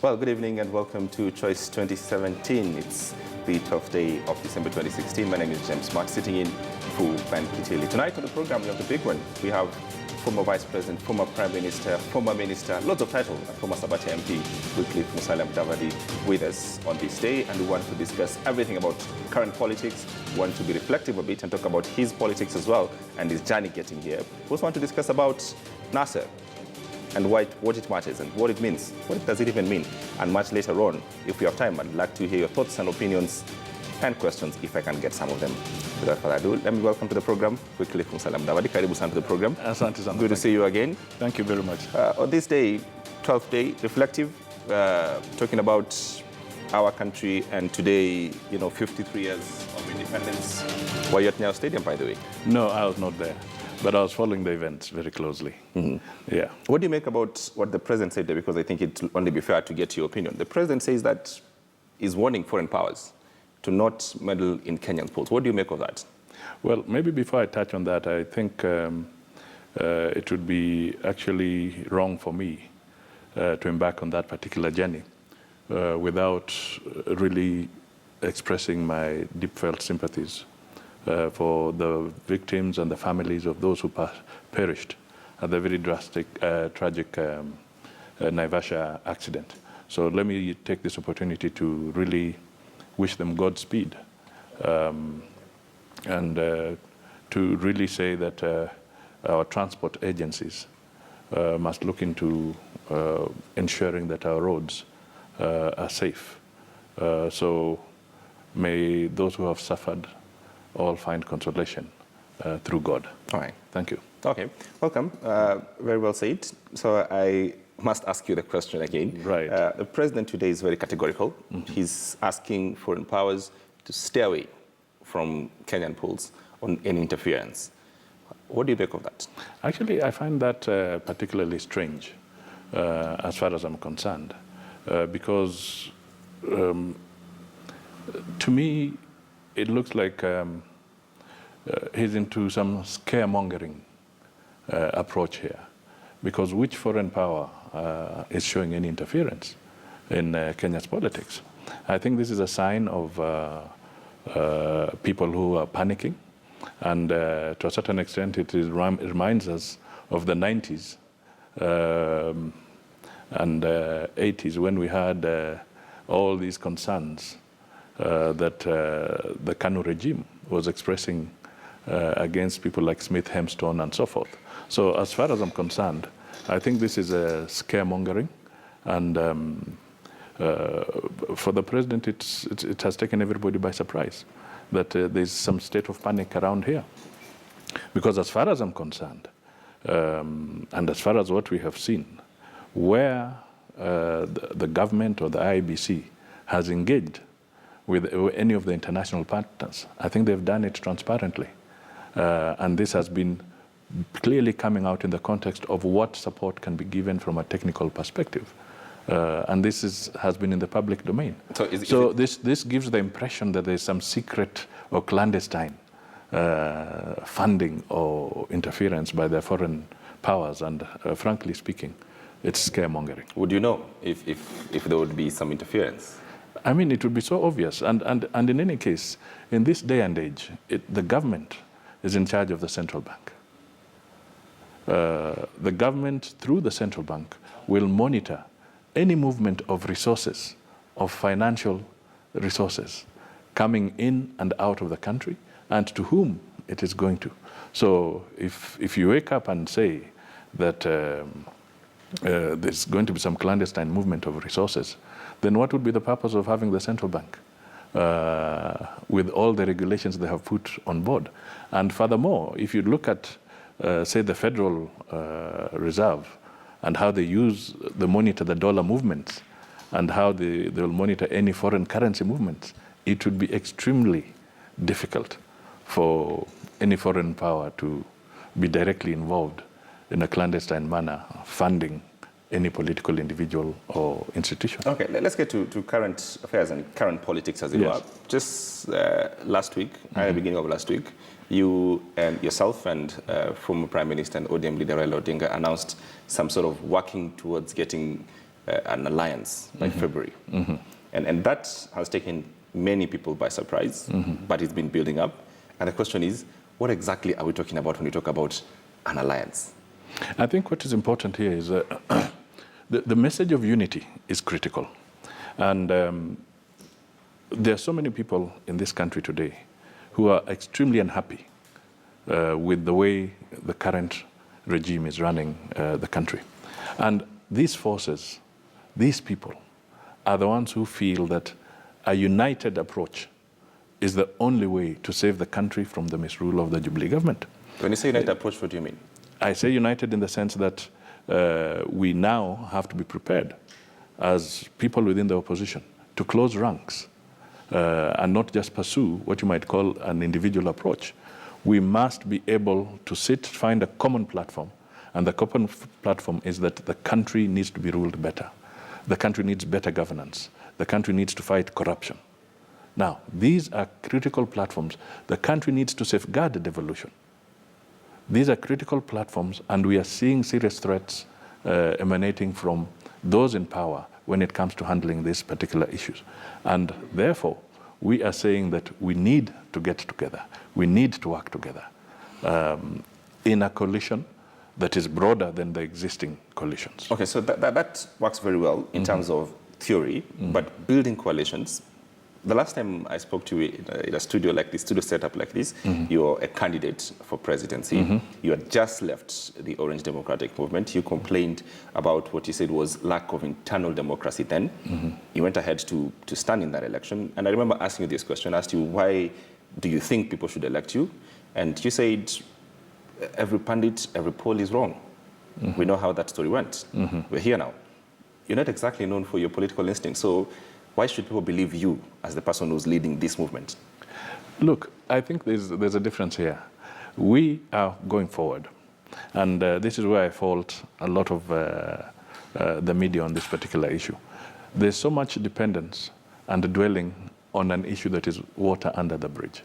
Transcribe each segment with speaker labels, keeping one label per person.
Speaker 1: Well, good evening and welcome to Choice 2017. It's the 12th day of December 2016. My name is James Mark, sitting in for Van Kiteli. Tonight on the program, we have the big one. We have former Vice President, former Prime Minister, former Minister, lots of titles, and former Sabati MP, Wycliffe Musalia Mudavadi, with us on this day. And we want to discuss everything about current politics. We want to be reflective a bit and talk about his politics as well and his journey getting here. We also want to discuss about Nasser and what it matters and what it means. What does it even mean? And much later on, if we have time, I'd like to hear your thoughts and opinions and questions if I can get some of them. Without further ado, let me welcome to the program Wycliffe Musalia Mudavadi. Karibu sana to the program.
Speaker 2: Asante sana.
Speaker 1: Good to see you again.
Speaker 2: Thank you very much.
Speaker 1: On this day, 12th day, reflective, talking about our country and today, 53 years of independence. Were you at Nyayo Stadium, by the way?
Speaker 2: No, I was not there. But I was following the events very closely. Yeah.
Speaker 1: What do you make about what the president said there? Because I think it will only be fair to get your opinion. The president says that he's warning foreign powers to not meddle in Kenyan polls. What do you make of that?
Speaker 2: Well, maybe before I touch on that, I think it would be actually wrong for me to embark on that particular journey without really expressing my deep-felt sympathies for the victims and the families of those who perished at the very drastic, tragic Naivasha accident. So let me take this opportunity to really wish them Godspeed and to really say that our transport agencies must look into ensuring that our roads are safe. So may those who have suffered all find consolation through God.
Speaker 1: All right.
Speaker 2: Thank you.
Speaker 1: Okay. Welcome. Very well said. So I must ask you the question again.
Speaker 2: Right.
Speaker 1: The president today is very categorical. He's asking foreign powers to stay away from Kenyan polls on any interference. What do you make of that? Actually,
Speaker 2: I find that particularly strange as far as I'm concerned because to me, it looks like he's into some scaremongering approach here, because which foreign power is showing any interference in Kenya's politics? I think this is a sign of people who are panicking, and to a certain extent it reminds us of the 90s and 80s when we had all these concerns that the Kanu regime was expressing against people like Smith, Hemstone, and so forth. So as far as I'm concerned, I think this is a scaremongering, and for the president, it has taken everybody by surprise that there's some state of panic around here. Because as far as I'm concerned, and as far as what we have seen, where the government or the IEBC has engaged with any of the international partners, I think they've done it transparently. And this has been clearly coming out in the context of what support can be given from a technical perspective. And this has been in the public domain. So, this gives the impression that there's some secret or clandestine funding or interference by the foreign powers. And frankly speaking, it's scaremongering.
Speaker 1: Would you know if there would be some interference?
Speaker 2: I mean, it would be so obvious. And in any case, in this day and age, the government is in charge of the central bank. The government, through the central bank, will monitor any movement of resources, of financial resources, coming in and out of the country, and to whom it is going to. So if you wake up and say that there's going to be some clandestine movement of resources, then what would be the purpose of having the central bank with all the regulations they have put on board? And furthermore, if you look at, say, the Federal Reserve and how they monitor the dollar movements and how they'll monitor any foreign currency movements, it would be extremely difficult for any foreign power to be directly involved in a clandestine manner, funding any political individual or institution. Okay, let's get to current affairs and current politics as it were. Just last week, at the beginning of last week, you and yourself and former Prime Minister and ODM leader Raila Odinga announced some sort of working towards getting
Speaker 1: an alliance by February. And that has taken many people by surprise, but it's been building up. And the question is, what exactly are we talking about when we talk about an alliance?
Speaker 2: I think what is important here is the message of unity is critical. And there are so many people in this country today who are extremely unhappy with the way the current regime is running the country. And these forces, these people, are the ones who feel that a united approach is the only way to save the country from the misrule of the Jubilee government.
Speaker 1: When you say united approach, what do you mean?
Speaker 2: I say united in the sense that we now have to be prepared as people within the opposition to close ranks and not just pursue what you might call an individual approach. We must be able to find a common platform, and the common platform is that the country needs to be ruled better. The country needs better governance. The country needs to fight corruption. Now, these are critical platforms. The country needs to safeguard devolution. These are critical platforms, and we are seeing serious threats emanating from those in power when it comes to handling these particular issues. And therefore, we are saying that we need to get together. We need to work together in a coalition that is broader than the existing coalitions.
Speaker 1: Okay, so that works very well in terms of theory, but building coalitions. The last time I spoke to you in a studio like this, studio setup like this, you're a candidate for presidency. You had just left the Orange Democratic Movement. You complained about what you said was lack of internal democracy then. You went ahead to stand in that election. And I remember asking you this question. I asked you, why do you think people should elect you? And you said, every pundit, every poll is wrong. We know how that story went. We're here now. You're not exactly known for your political instinct. So why should people believe you as the person who's leading this movement?
Speaker 2: Look, I think there's a difference here. We are going forward. And this is where I fault a lot of the media on this particular issue. There's so much dependence and dwelling on an issue that is water under the bridge.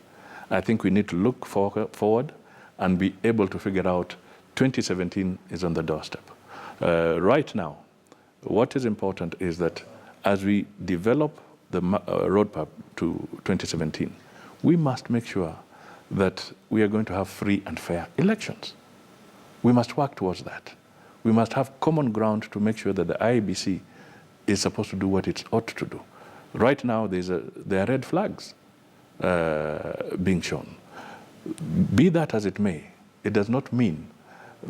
Speaker 2: I think we need to look forward and be able to figure out 2017 is on the doorstep. Right now, what is important is that as we develop the roadmap to 2017, we must make sure that we are going to have free and fair elections. We must work towards that. We must have common ground to make sure that the IEBC is supposed to do what it ought to do. Right now, there are red flags being shown. Be that as it may, it does not mean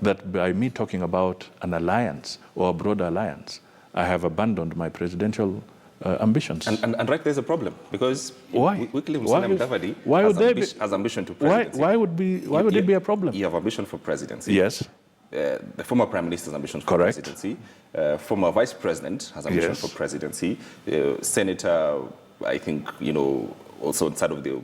Speaker 2: that by me talking about an alliance or a broader alliance, I have abandoned my presidential ambitions.
Speaker 1: And right, there's a problem, because
Speaker 2: why?
Speaker 1: Musalia Mudavadi has ambition to presidency.
Speaker 2: Why would it be a problem?
Speaker 1: You have ambition for presidency.
Speaker 2: Yes.
Speaker 1: The former Prime Minister has ambition for presidency. Former Vice President has ambition for presidency. Senator, I think, also inside of the,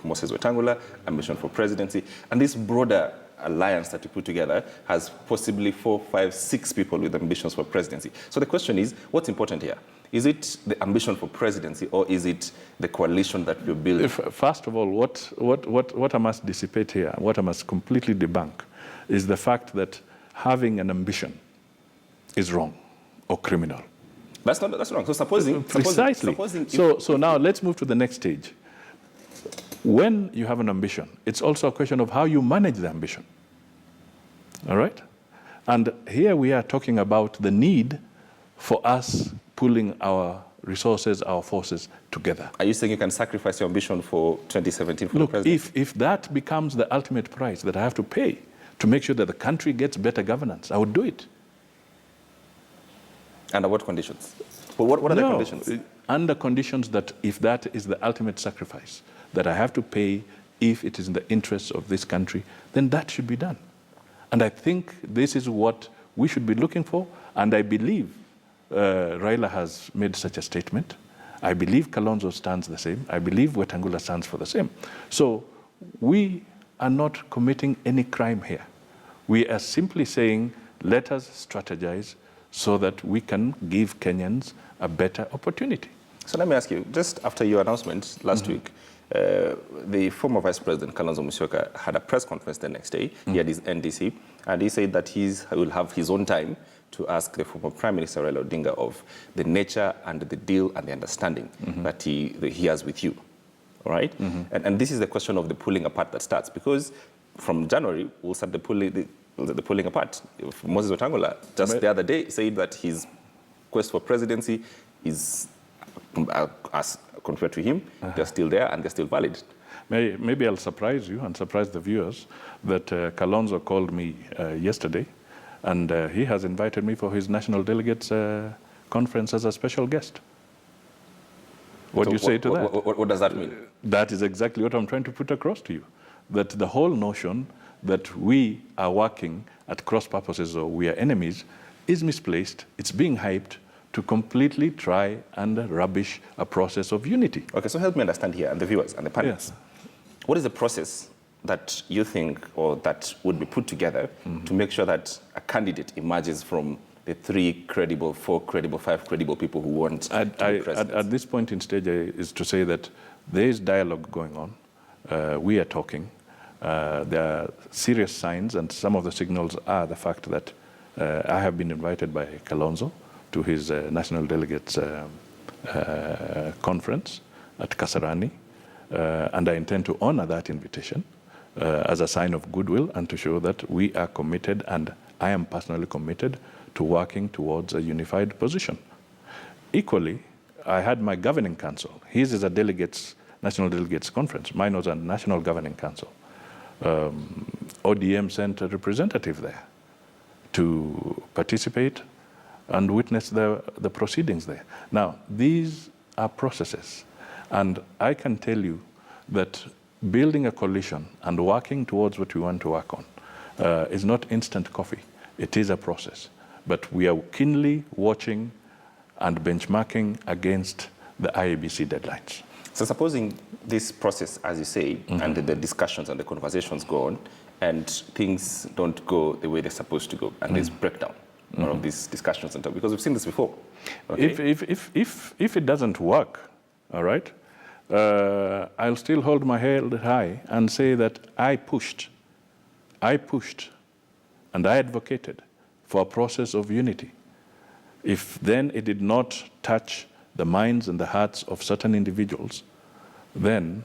Speaker 1: Moses Wetangula, ambition for presidency. And this broader alliance that you put together has possibly 4, 5, 6 people with ambitions for presidency. So the question is, what's important here? Is it the ambition for presidency, or is it the coalition that you're building?
Speaker 2: First of all, what I must dissipate here, what I must completely debunk, is the fact that having an ambition is wrong or criminal.
Speaker 1: That's wrong. So supposing...
Speaker 2: So now let's move to the next stage. When you have an ambition, it's also a question of how you manage the ambition. All right? And here we are talking about the need for us pulling our resources, our forces together.
Speaker 1: Are you saying you can sacrifice your ambition for 2017 for the president?
Speaker 2: If that becomes the ultimate price that I have to pay to make sure that the country gets better governance, I would do it.
Speaker 1: Under what conditions? Well, what are the conditions?
Speaker 2: Under conditions that if that is the ultimate sacrifice that I have to pay, if it is in the interests of this country, then that should be done. And I think this is what we should be looking for, and I believe Raila has made such a statement. I believe Kalonzo stands the same. I believe Wetangula stands for the same. So we are not committing any crime here. We are simply saying, let us strategize so that we can give Kenyans a better opportunity.
Speaker 1: So let me ask you, just after your announcement last week, the former Vice President, Kalonzo Musyoka, had a press conference the next day. He had his NDC, and he said that he will have his own time to ask the former Prime Minister Raila Odinga of the nature and the deal and the understanding that he has with you. All right? And this is the question of the pulling apart that starts, because from January, we'll start the pulling apart. Moses Wetangula just the other day said that his quest for presidency is, as compared to him, they're still there and they're still valid.
Speaker 2: Maybe I'll surprise you and surprise the viewers that Kalonzo called me yesterday, and he has invited me for his National Delegates Conference as a special guest. What do you say to that?
Speaker 1: What does that mean?
Speaker 2: That is exactly what I'm trying to put across to you. That the whole notion that we are working at cross purposes or we are enemies is misplaced. It's being hyped to completely try and rubbish a process of unity.
Speaker 1: Okay, so help me understand here, and the viewers and the panelists. Yes. What is the process that you think, or that would be put together to make sure that a candidate emerges from the 3 credible, 4 credible, 5 credible people who want to be president?
Speaker 2: At this point in stage is to say that there is dialogue going on. We are talking. There are serious signs, and some of the signals are the fact that I have been invited by Kalonzo to his National Delegates Conference at Kasarani, and I intend to honor that invitation as a sign of goodwill and to show that we are committed, and I am personally committed to working towards a unified position. Equally, I had my governing council. His is a National Delegates Conference. Mine was a National Governing Council. ODM sent a representative there to participate and witness the proceedings there. Now, these are processes, and I can tell you that building a coalition and working towards what we want to work on is not instant coffee. It is a process, but we are keenly watching and benchmarking against the IEBC deadlines.
Speaker 1: So supposing this process, as you say, and the discussions and the conversations go on, and things don't go the way they're supposed to go, and there's breakdown of these discussions and stuff, because we've seen this before. Okay?
Speaker 2: If it doesn't work, all right, I'll still hold my head high and say that I pushed, and I advocated for a process of unity. If then it did not touch the minds and the hearts of certain individuals, then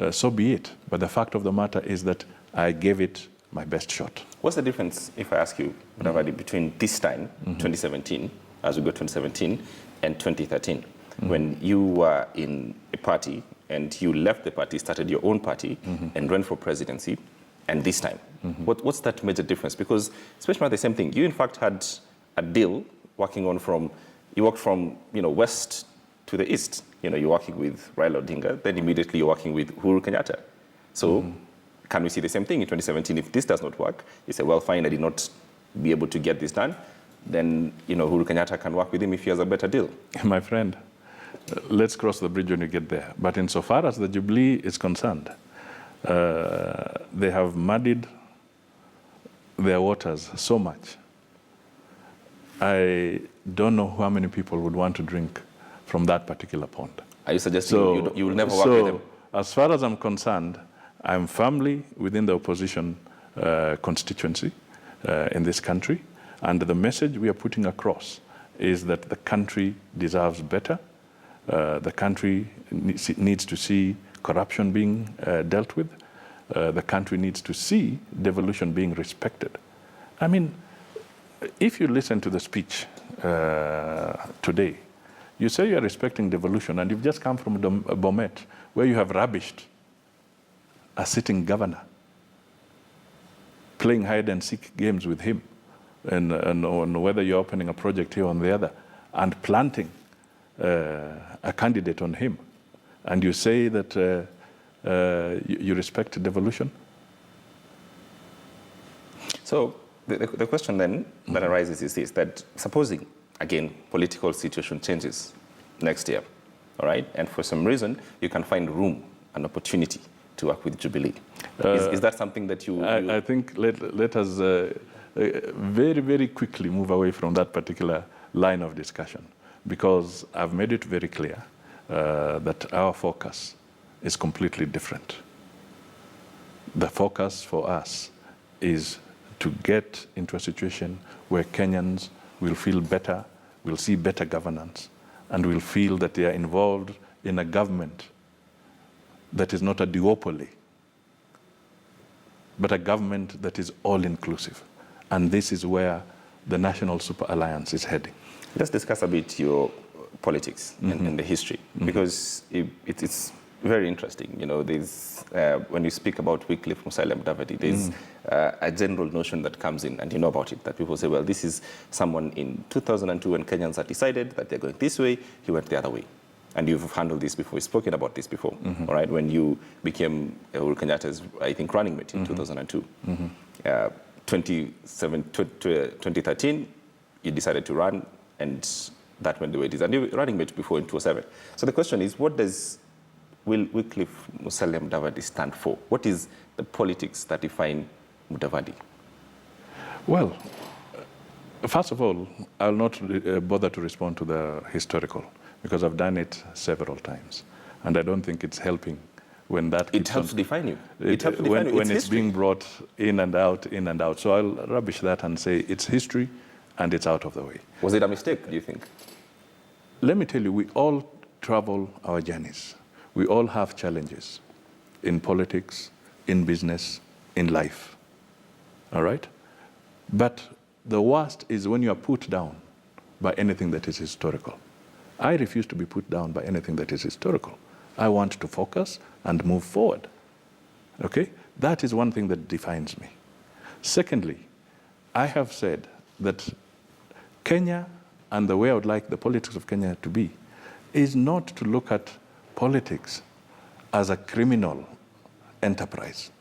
Speaker 2: so be it. But the fact of the matter is that I gave it my best shot.
Speaker 1: What's the difference, if I ask you, Mudavadi, between this time, 2017, as we go 2017, and 2013, when you were in a party and you left the party, started your own party, and ran for presidency, and this time? What's that major difference? Because especially the same thing. You, in fact, had a deal working on you walked from west to the east. You're working with Raila Odinga, then immediately you're working with Uhuru Kenyatta. So can we see the same thing in 2017? If this does not work, you say, well, fine, I did not be able to get this done, then Uhuru Kenyatta can work with him if he has a better deal.
Speaker 2: My friend, let's cross the bridge when you get there. But insofar as the Jubilee is concerned, they have muddied their waters so much. I don't know how many people would want to drink from that particular pond.
Speaker 1: Are you suggesting you will never work with them?
Speaker 2: As far as I'm concerned, I'm firmly within the opposition constituency in this country, and the message we are putting across is that the country deserves better. The country needs to see corruption being dealt with. The country needs to see devolution being respected. I mean, if you listen to the speech today, you say you're respecting devolution, and you've just come from Bomet, where you have rubbished a sitting governor, playing hide-and-seek games with him, and on whether you're opening a project here or on the other, and planting a candidate on him, and you say that you respect devolution?
Speaker 1: So the question then that arises is this, that supposing, again, political situation changes next year, all right, and for some reason you can find room and opportunity to work with Jubilee. Is that something that you...
Speaker 2: I think let us very, very quickly move away from that particular line of discussion, because I've made it very clear that our focus is completely different. The focus for us is to get into a situation where Kenyans will feel better, will see better governance, and will feel that they are involved in a government that is not a duopoly, but a government that is all-inclusive. And this is where the National Super Alliance is heading.
Speaker 1: Let's discuss a bit your politics and the history, because it's very interesting. You know, there's, when you speak about Wycliffe Musalia Mudavadi, there's a general notion that comes in, and you know about it, that people say, well, this is someone in 2002 when Kenyans had decided that they're going this way, he went the other way. And you've handled this before, you've spoken about this before, all right, when you became Uhuru Kenyatta's, I think, running mate in 2002. 2013, you decided to run, and that went the way it is. And you were running mate before in 2007. So the question is, what does Wycliffe Musalia Mudavadi stand for? What is the politics that define Mudavadi?
Speaker 2: Well, first of all, I'll not bother to respond to the historical, because I've done it several times. And I don't think it's helping when that...
Speaker 1: It helps to define you. It helps to define you.
Speaker 2: When it's being brought in and out, in and out. So I'll rubbish that and say it's history and it's out of the way.
Speaker 1: Was it a mistake, do you think?
Speaker 2: Let me tell you, we all travel our journeys. We all have challenges in politics, in business, in life. All right? But the worst is when you are put down by anything that is historical. I refuse to be put down by anything that is historical. I want to focus and move forward. Okay? That is one thing that defines me. Secondly, I have said that Kenya, and the way I would like the politics of Kenya to be, is not to look at politics as a criminal enterprise.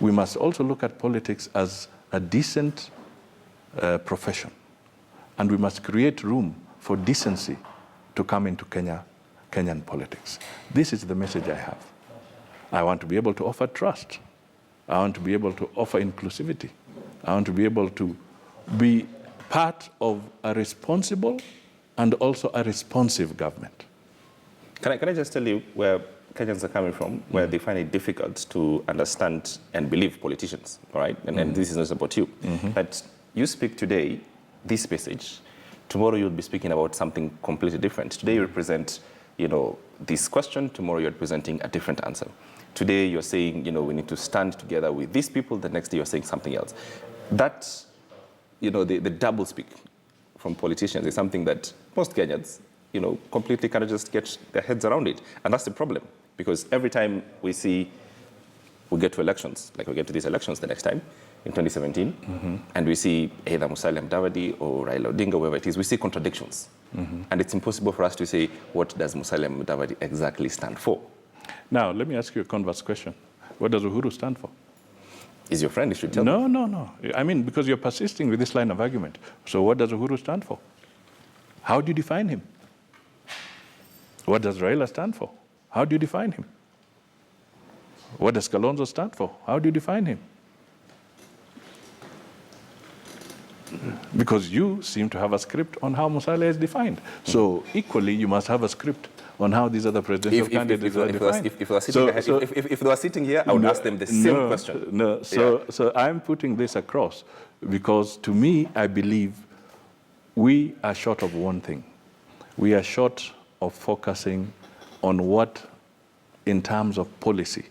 Speaker 2: We must also look at politics as a decent profession. And we must create room for decency to come into Kenyan politics. This is the message I have. I want to be able to offer trust. I want to be able to offer inclusivity. I want to be able to be part of a responsible and also a responsive government.
Speaker 1: Can I just tell you where Kenyans are coming from, where they find it difficult to understand and believe politicians, all right? And this is not about you. But you speak today, this message, tomorrow you'll be speaking about something completely different. Today you represent, you know, this question, tomorrow you're presenting a different answer. Today you're saying, you know, we need to stand together with these people, the next day you're saying something else. That, you know, the double speak from politicians is something that most Kenyans, you know, completely kind of just get their heads around it. And that's the problem, because every time we get to elections, like we get to these elections the next time, in 2017, and we see either Musalia Mudavadi or Raila Odinga, whoever it is, we see contradictions. And it's impossible for us to say, what does Musalia Mudavadi exactly stand for?
Speaker 2: Now, let me ask you a converse question. What does Uhuru stand for?
Speaker 1: Is your friend, you should tell me.
Speaker 2: No. I mean, because you're persisting with this line of argument. So what does Uhuru stand for? How do you define him? What does Raila stand for? How do you define him? What does Kalonzo stand for? How do you define him? Because you seem to have a script on how Musalia is defined. So equally, you must have a script on how these other presidential candidates are defined.
Speaker 1: If they were sitting here, I would ask them the same question.
Speaker 2: So I'm putting this across because to me, I believe we are short of one thing. We are short of focusing on what, in terms of policy,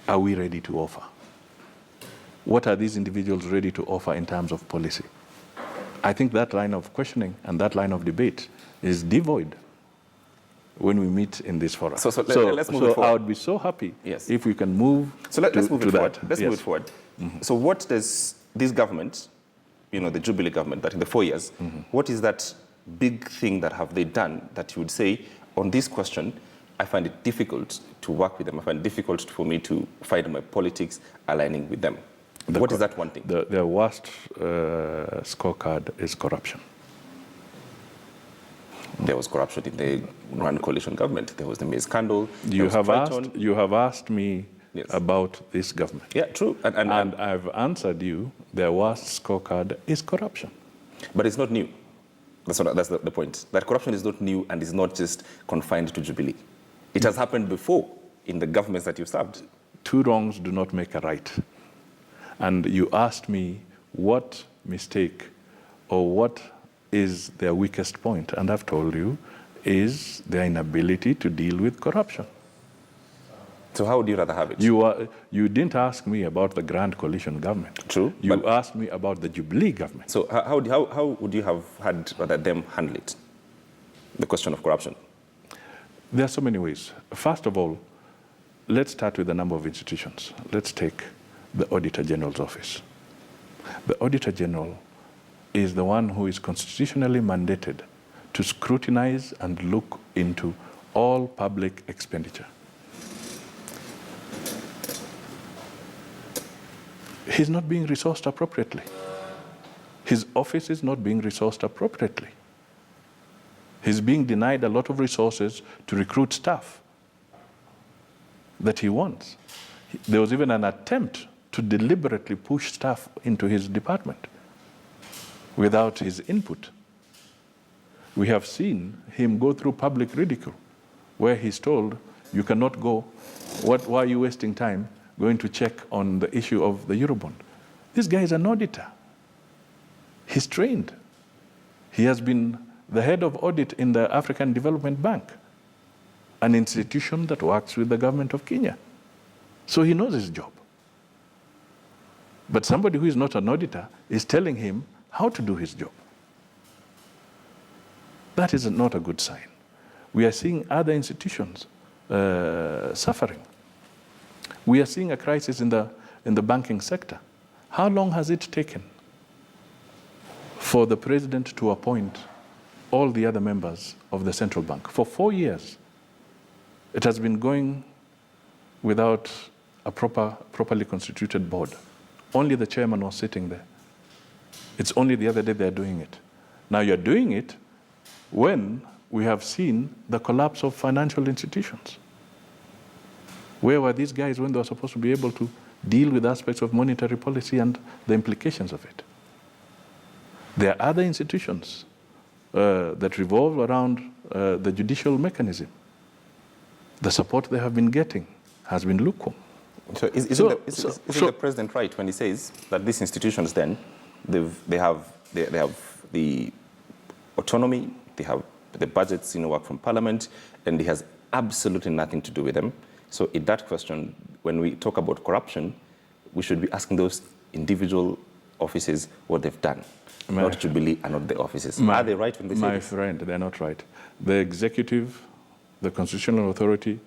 Speaker 2: are we ready to offer? What are these individuals ready to offer in terms of policy? I think that line of questioning and that line of debate is devoid when we meet in this forum.
Speaker 1: So let's move it forward.
Speaker 2: I would be so happy if we can move
Speaker 1: let's move it forward.
Speaker 2: Let's
Speaker 1: move it forward. So what does this government, you know, the Jubilee government, that in the 4 years, what is that big thing that have they done that you would say, on this question, I find it difficult to work with them. I find it difficult for me to find my politics aligning with them. What is that one thing?
Speaker 2: The worst scorecard is corruption.
Speaker 1: There was corruption in the Grand Coalition government. There was the Maize scandal.
Speaker 2: You have asked me about this government.
Speaker 1: Yeah, true.
Speaker 2: And I've answered you, the worst scorecard is corruption.
Speaker 1: But it's not new. That's the point. That corruption is not new and is not just confined to Jubilee. It has happened before in the governments that you've served.
Speaker 2: Two wrongs do not make a right. And you asked me what mistake or what is their weakest point, and I've told you is their inability to deal with corruption.
Speaker 1: So how would you rather have it?
Speaker 2: You didn't ask me about the Grand Coalition government.
Speaker 1: True.
Speaker 2: You asked me about the Jubilee government.
Speaker 1: So how would you have had rather them handle it? The question of corruption.
Speaker 2: There are so many ways. First of all, let's start with the number of institutions. Let's take the Auditor General's office. The Auditor General is the one who is constitutionally mandated to scrutinize and look into all public expenditure. He's not being resourced appropriately. His office is not being resourced appropriately. He's being denied a lot of resources to recruit staff that he wants. There was even an attempt to deliberately push staff into his department without his input. We have seen him go through public ridicule where he's told, you cannot go, why are you wasting time going to check on the issue of the Eurobond? This guy is an auditor. He's trained. He has been the head of audit in the African Development Bank, an institution that works with the government of Kenya. So he knows his job. But somebody who is not an auditor is telling him how to do his job. That is not a good sign. We are seeing other institutions suffering. We are seeing a crisis in the banking sector. How long has it taken for the president to appoint all the other members of the central bank? For 4 years. It has been going without a properly constituted board. Only the chairman was sitting there. It's only the other day they're doing it. Now you're doing it when we have seen the collapse of financial institutions. Where were these guys when they were supposed to be able to deal with aspects of monetary policy and the implications of it? There are other institutions that revolve around the judicial mechanism. The support they have been getting has been lukewarm.
Speaker 1: So isn't the president right when he says that these institutions then, they have the autonomy, they have the budgets, work from parliament, and he has absolutely nothing to do with them? So in that question, when we talk about corruption, we should be asking those individual offices what they've done, not Jubilee and not the offices. Are they right when they say
Speaker 2: My
Speaker 1: this?
Speaker 2: friend, they're not right. The executive, the constitutional authority,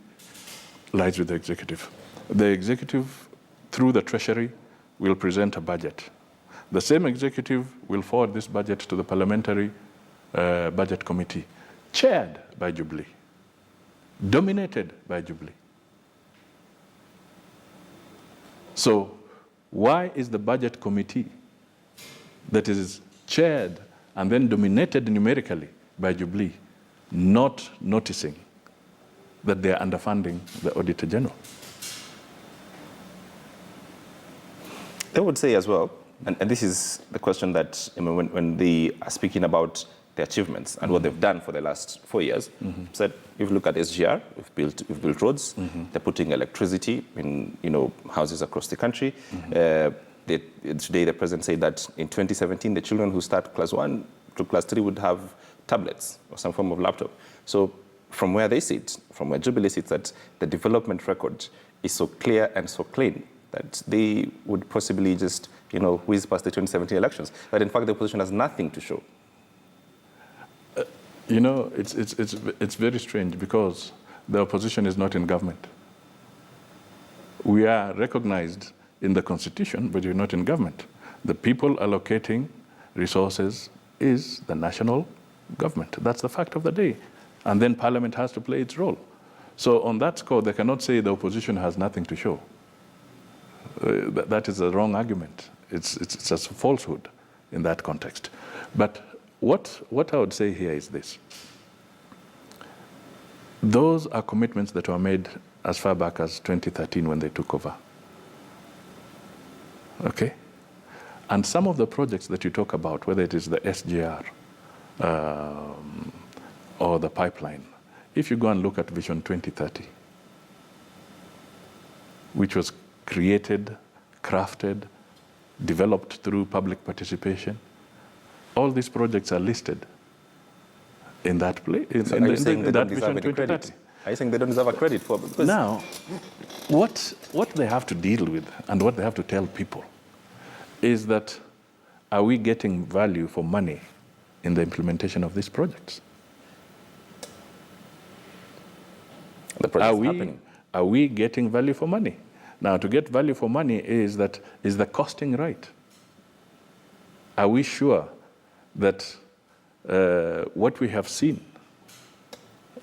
Speaker 2: lies with the executive. The executive, through the treasury, will present a budget. The same executive will forward this budget to the parliamentary budget committee, chaired by Jubilee, dominated by Jubilee. So why is the budget committee that is chaired and then dominated numerically by Jubilee not noticing that they are underfunding the Auditor General?
Speaker 1: They would say as well, and this is the question that when they are speaking about the achievements and what they've done for the last 4 years, said, if you look at SGR, we've built roads, they're putting electricity in houses across the country. Today the president said that in 2017 the children who start class 1 to class 3 would have tablets or some form of laptop. So from where they sit, from where Jubilee sits, that the development record is so clear and so clean that they would possibly just whiz past the 2017 elections. But in fact the opposition has nothing to show.
Speaker 2: It's very strange because the opposition is not in government. We are recognized in the constitution, but you're not in government. The people allocating resources is the national government. That's the fact of the day. And then parliament has to play its role. So on that score, they cannot say the opposition has nothing to show. That is a wrong argument. It's just a falsehood in that context. But what I would say here is this. Those are commitments that were made as far back as 2013 when they took over. Okay? And some of the projects that you talk about, whether it is the SGR or the pipeline, if you go and look at Vision 2030, which was created, crafted, developed through public participation, all these projects are listed in that place.
Speaker 1: So are you saying they don't deserve any credit? Are you saying they don't deserve a credit for? Because
Speaker 2: now, what they have to deal with and what they have to tell people is that, are we getting value for money in the implementation of these projects?
Speaker 1: The project is happening.
Speaker 2: Are we getting value for money? Now, to get value for money is the costing right? Are we sure that what we have seen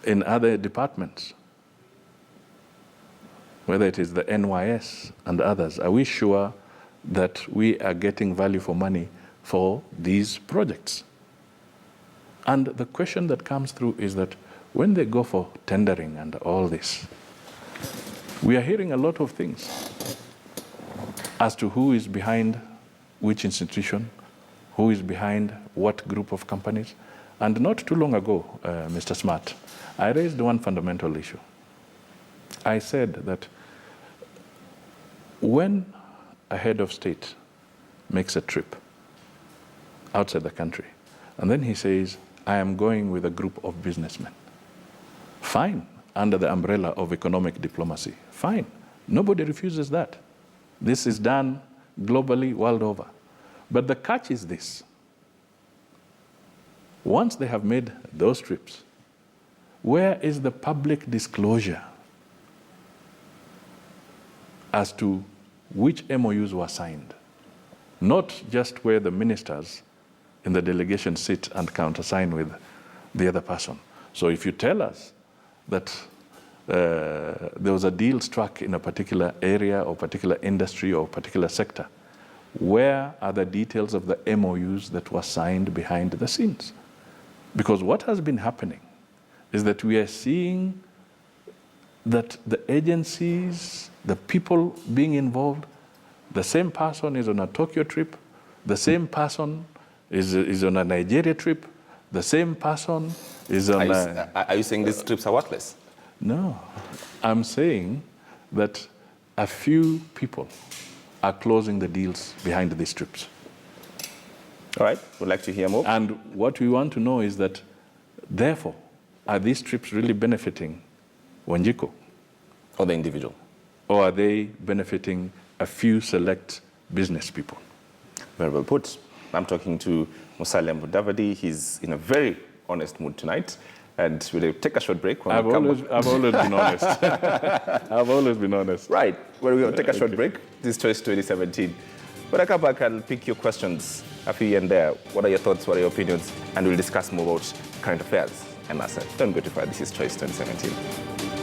Speaker 2: in other departments, whether it is the NYS and others, are we sure that we are getting value for money for these projects? And the question that comes through is that when they go for tendering and all this, we are hearing a lot of things as to who is behind which institution, who is behind what group of companies. And not too long ago, Mr. Smart, I raised one fundamental issue. I said that when a head of state makes a trip outside the country, and then he says, I am going with a group of businessmen, fine, under the umbrella of economic diplomacy, fine. Nobody refuses that. This is done globally, world over. But the catch is this. Once they have made those trips, where is the public disclosure as to which MOUs were signed? Not just where the ministers in the delegation sit and countersign with the other person. So if you tell us that there was a deal struck in a particular area or particular industry or particular sector, where are the details of the MOUs that were signed behind the scenes? Because what has been happening is that we are seeing that the agencies, the people being involved, the same person is on a Tokyo trip, the same person is on a Nigeria trip, the same person is on
Speaker 1: Are you saying these trips are worthless?
Speaker 2: No. I'm saying that a few people are closing the deals behind these trips.
Speaker 1: All right, we'd like to hear more.
Speaker 2: And what we want to know is that, therefore, are these trips really benefiting Wanjiku?
Speaker 1: Or the individual?
Speaker 2: Or are they benefiting a few select business people?
Speaker 1: Very well put. I'm talking to Musalia Mudavadi. He's in a very honest mood tonight. And we'll take a short break.
Speaker 2: I've always been honest. I've always been honest.
Speaker 1: Right. Well, we'll take a short break. This is Choice 2017. When I come back, I'll pick your questions a few here and there. What are your thoughts? What are your opinions? And we'll discuss more about current affairs and NASA. Don't go too far. This is Choice 2017.